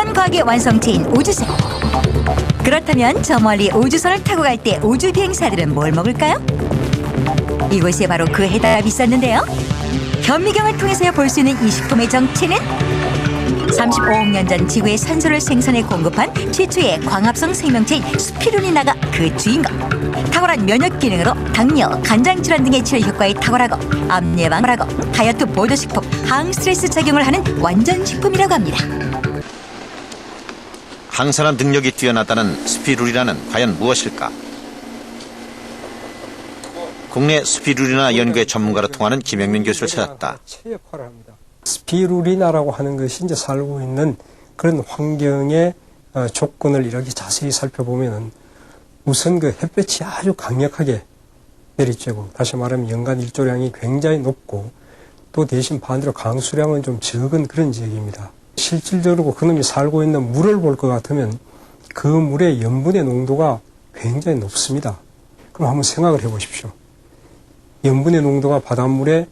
첨단 과학의 완성체인 우주선. 그렇다면 저 멀리 우주선을 타고 갈 때 우주 비행사들은 뭘 먹을까요? 이곳에 바로 그 해답이 있었는데요. 현미경을 통해서 볼 수 있는 이 식품의 정체는 35억 년 전 지구의 산소를 생산해 공급한 최초의 광합성 생명체인 스피루리나가 그 주인공. 탁월한 면역 기능으로 당뇨, 간장 질환 등의 치료 효과에 탁월하고 암 예방하고 다이어트 보조식품, 항 스트레스 작용을 하는 완전 식품이라고 합니다. 항산화 능력이 뛰어나다는 스피루리나는 과연 무엇일까? 국내 스피루리나 연구의 전문가로 통하는 김영민 교수를 찾았다. 스피루리나라고 하는 것이 이제 살고 있는 그런 환경의 조건을 이렇게 자세히 살펴보면은 우선 그 햇볕이 아주 강력하게 내리쬐고, 다시 말하면 연간 일조량이 굉장히 높고, 또 대신 반대로 강수량은 좀 적은 그런 지역입니다. 실질적으로 그놈이 살고 있는 물을 볼 것 같으면 그 물의 염분의 농도가 굉장히 높습니다. 그럼 한번 생각을 해보십시오. 염분의 농도가 바닷물의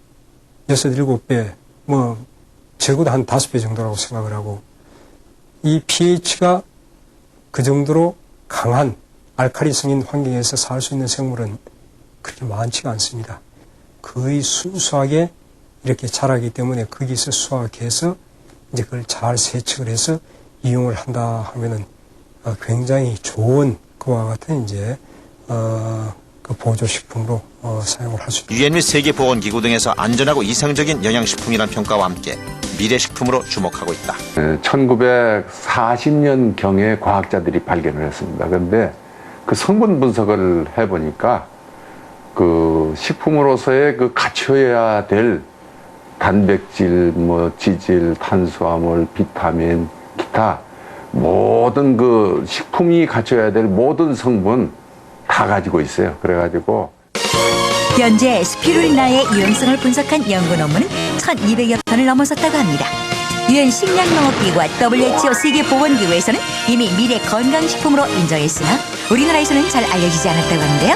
6, 7배, 적어도 한 5배 정도라고 생각을 하고, 이 pH가 그 정도로 강한 알칼리성인 환경에서 살 수 있는 생물은 그렇게 많지가 않습니다. 거의 순수하게 이렇게 자라기 때문에 거기서 수확해서 이제 그걸 잘 세척을 해서 이용을 한다 하면은 굉장히 좋은 그와 같은 이제 그 보조식품으로 사용을 할 수 있습니다. 유엔 및 세계보건기구 등에서 안전하고 이상적인 영양식품이라는 평가와 함께 미래식품으로 주목하고 있다. 1940년경에 과학자들이 발견을 했습니다. 그런데 그 성분 분석을 해보니까 그 식품으로서의 그 갖춰야 될 단백질, 지질, 탄수화물, 비타민, 기타 모든 그 식품이 갖춰야 될 모든 성분 다 가지고 있어요. 그래가지고 현재 스피루리나의 유용성을 분석한 연구 논문은 1,200여 편을 넘어섰다고 합니다. 유엔 식량농업기구와 WHO 세계보건기구에서는 이미 미래 건강식품으로 인정했으나 우리나라에서는 잘 알려지지 않았다고 하는데요.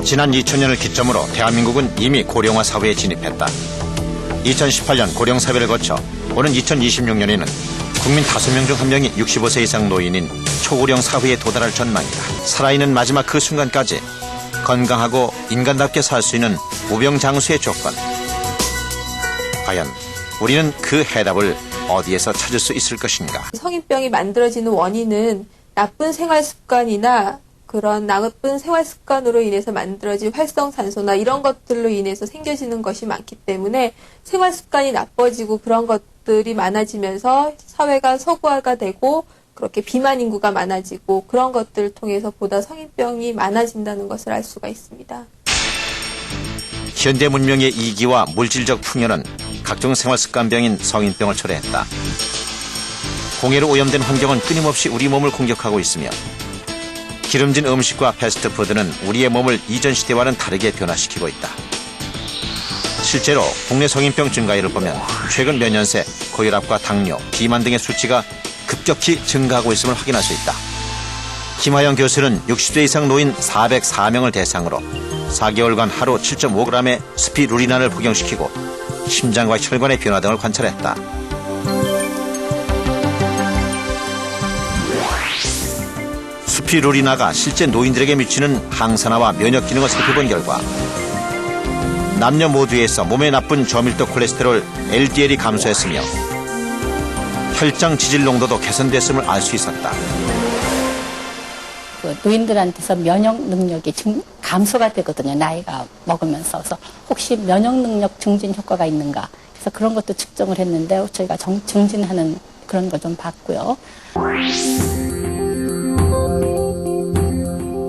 지난 2000년을 기점으로 대한민국은 이미 고령화 사회에 진입했다. 2018년 고령사회를 거쳐 오는 2026년에는 국민 5명 중 1명이 65세 이상 노인인 초고령 사회에 도달할 전망이다. 살아있는 마지막 그 순간까지 건강하고 인간답게 살 수 있는 무병장수의 조건. 과연 우리는 그 해답을 어디에서 찾을 수 있을 것인가? 성인병이 만들어지는 원인은 나쁜 생활 습관이나 그런 나쁜 생활 습관으로 인해서 만들어진 활성산소나 이런 것들로 인해서 생겨지는 것이 많기 때문에 생활 습관이 나빠지고 그런 것들이 많아지면서 사회가 서구화가 되고 그렇게 비만 인구가 많아지고 그런 것들을 통해서 보다 성인병이 많아진다는 것을 알 수가 있습니다. 현대 문명의 이기와 물질적 풍요는 각종 생활습관병인 성인병을 초래했다. 공해로 오염된 환경은 끊임없이 우리 몸을 공격하고 있으며 기름진 음식과 패스트푸드는 우리의 몸을 이전 시대와는 다르게 변화시키고 있다. 실제로 국내 성인병 증가율을 보면 최근 몇 년 새 고혈압과 당뇨, 비만 등의 수치가 급격히 증가하고 있음을 확인할 수 있다. 김하영 교수는 60세 이상 노인 404명을 대상으로 4개월간 하루 7.5g의 스피루리나를 복용시키고 심장과 혈관의 변화 등을 관찰했다. 스피루리나가 실제 노인들에게 미치는 항산화와 면역 기능을 살펴본 결과 남녀 모두에서 몸에 나쁜 저밀도 콜레스테롤 LDL이 감소했으며 혈장 지질 농도도 개선됐음을 알 수 있었다. 그 노인들한테서 면역 능력이 감소가 되거든요. 나이가 먹으면서. 그래서 혹시 면역 능력 증진 효과가 있는가. 그래서 그런 것도 측정을 했는데 저희가 증진하는 그런 걸 좀 봤고요.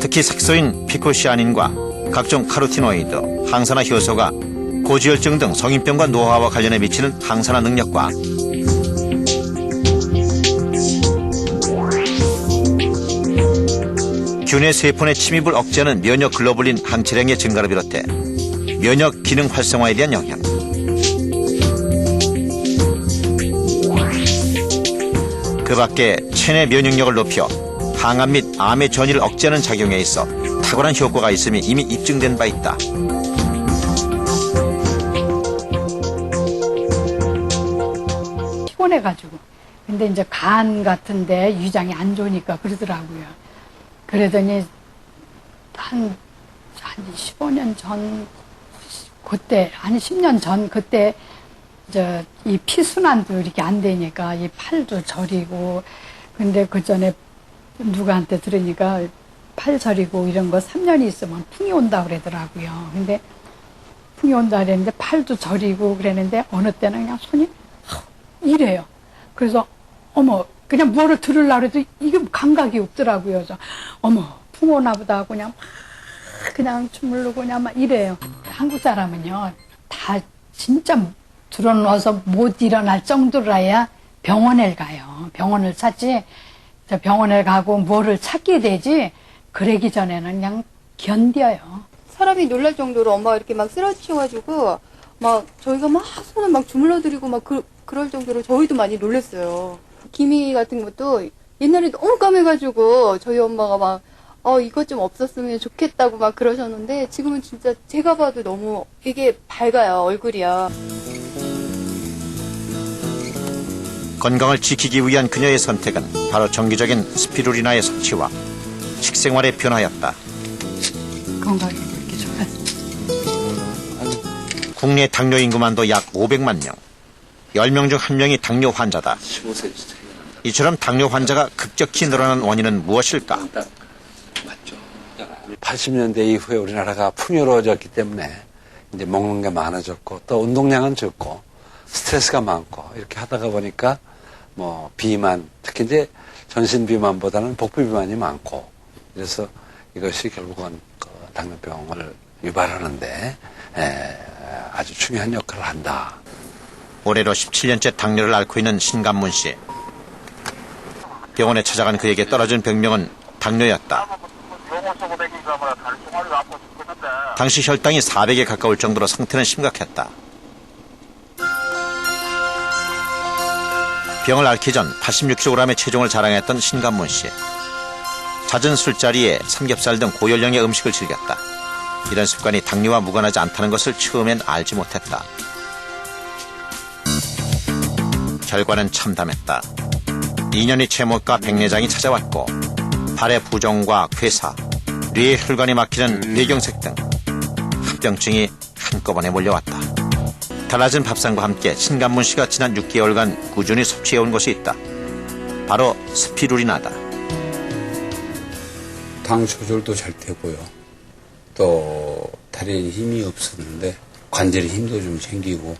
특히 색소인 피코시아닌과 각종 카로티노이드, 항산화 효소가 고지혈증 등 성인병과 노화와 관련해 미치는 항산화 능력과 균의 세포내 침입을 억제하는 면역 글로불린 항체량의 증가를 비롯해 면역 기능 활성화에 대한 영향. 그 밖에 체내 면역력을 높여 항암 및 암의 전이를 억제하는 작용에 있어 탁월한 효과가 있음이 이미 입증된 바 있다. 피곤해가지고 근데 이제 간 같은데 위장이 안 좋으니까 그러더라고요. 그러더니 한 15년 전, 그때, 아니 10년 전 그때 이 피순환도 이렇게 안 되니까 이 팔도 저리고, 근데 그 전에 누구한테 들으니까 팔 저리고 이런 거 3년이 있으면 풍이 온다 그러더라고요. 근데 풍이 온다 그랬는데 팔도 저리고 그랬는데 어느 때는 그냥 손이 이래요. 그래서 어머 그냥 뭐를 들으려고 해도 이게 감각이 없더라고요. 그래서 어머 풍 오나 보다 하고 그냥 주물르고 그냥 막 이래요. 한국 사람은요 다 진짜 들어누워서 못 일어날 정도라야 병원에 가요. 병원을 찾지. 병원에 가고 뭐를 찾게 되지. 그러기 전에는 그냥 견뎌요. 사람이 놀랄 정도로 엄마가 이렇게 막 쓰러지셔가지고 막 저희가 막 손을 막 주물러드리고 막 그럴 정도로 저희도 많이 놀랐어요. 기미 같은 것도 옛날에 너무 까매가지고 저희 엄마가 막 이것 좀 없었으면 좋겠다고 막 그러셨는데 지금은 진짜 제가 봐도 너무 이게 밝아요, 얼굴이야. 건강을 지키기 위한 그녀의 선택은 바로 정기적인 스피루리나의 섭취와 식생활의 변화였다. 건강이 이렇게 좋았어요. 국내 당뇨 인구만도 약 500만 명. 10명 중 1명이 당뇨 환자다. 이처럼 당뇨 환자가 급격히 늘어난 원인은 무엇일까? 80년대 이후에 우리나라가 풍요로워졌기 때문에 이제 먹는 게 많아졌고 또 운동량은 적고 스트레스가 많고 이렇게 하다가 보니까 뭐 비만, 특히 이제 전신 비만보다는 복부 비만이 많고 그래서 이것이 결국은 그 당뇨병을 유발하는데 아주 중요한 역할을 한다. 올해로 17년째 당뇨를 앓고 있는 신감문 씨. 병원에 찾아간 그에게 떨어진 병명은 당뇨였다. 당시 혈당이 400에 가까울 정도로 상태는 심각했다. 병을 앓기 전 86kg의 체중을 자랑했던 신감문 씨. 잦은 술자리에 삼겹살 등 고열량의 음식을 즐겼다. 이런 습관이 당뇨와 무관하지 않다는 것을 처음엔 알지 못했다. 결과는 참담했다. 2년이 채 못 가 백내장이 찾아왔고 발의 부종과 괴사, 뇌의 혈관이 막히는 뇌경색 등 합병증이 한꺼번에 몰려왔다. 달라진 밥상과 함께 신감문 씨가 지난 6개월간 꾸준히 섭취해온 것이 있다. 바로 스피루리나다. 당 조절도 잘 되고요. 또 다리에 힘이 없었는데 관절에 힘도 좀 생기고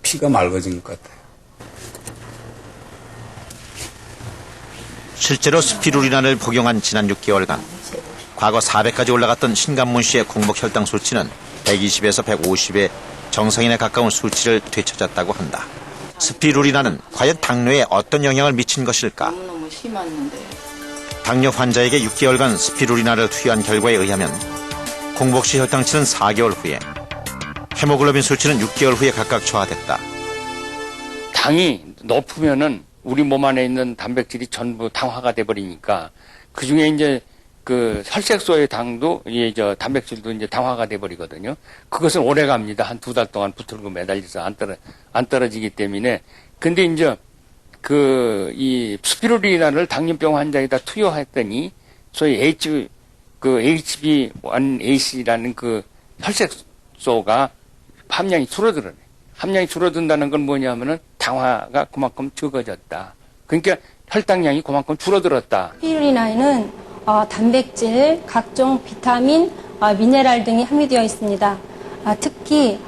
피가 맑아진 것 같아요. 실제로 스피루리나를 복용한 지난 6개월간 과거 400까지 올라갔던 신감문 씨의 공복 혈당 수치는 120에서 150의 정상인에 가까운 수치를 되찾았다고 한다. 스피루리나는 과연 당뇨에 어떤 영향을 미친 것일까? 너무너무 심했는데. 당뇨 환자에게 6개월간 스피루리나를 투여한 결과에 의하면 공복 시 혈당치는 4개월 후에, 헤모글로빈 수치는 6개월 후에 각각 저하됐다. 당이 높으면은 우리 몸 안에 있는 단백질이 전부 당화가 돼버리니까 그 중에 이제 그 혈색소의 당도 단백질도 이제 당화가 돼버리거든요. 그것은 오래 갑니다. 한 2달 동안 붙들고 매달려서 안 떨어지기 때문에. 근데 이제 이 스피루리나를 당뇨병 환자에다 투여했더니 소위 HB1AC라는 그 혈색소가 함량이 줄어들어요. 함량이 줄어든다는 건 뭐냐면은 당화가 그만큼 적어졌다. 그러니까 혈당량이 그만큼 줄어들었다. 스피루리나에는 단백질, 각종 비타민, 미네랄 등이 함유되어 있습니다. 특히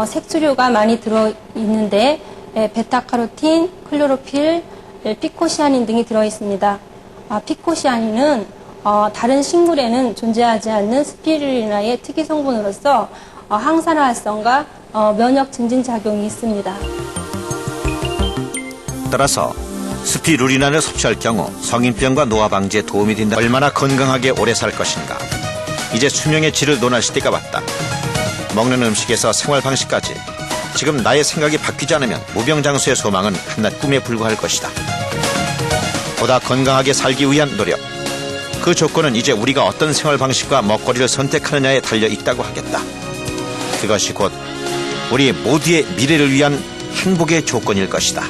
색소류가 많이 들어있는데 베타카로틴, 클로로필, 피코시아닌 등이 들어있습니다. 피코시아닌은 다른 식물에는 존재하지 않는 스피루리나의 특이 성분으로서 항산화 활성과 면역 증진 작용이 있습니다. 따라서 스피루리나를 섭취할 경우 성인병과 노화 방지에 도움이 된다. 얼마나 건강하게 오래 살 것인가. 이제 수명의 질을 논할 시대가 왔다. 먹는 음식에서 생활 방식까지 지금 나의 생각이 바뀌지 않으면 무병장수의 소망은 한낱 꿈에 불과할 것이다. 보다 건강하게 살기 위한 노력. 그 조건은 이제 우리가 어떤 생활 방식과 먹거리를 선택하느냐에 달려 있다고 하겠다. 그것이 곧 우리 모두의 미래를 위한 행복의 조건일 것이다.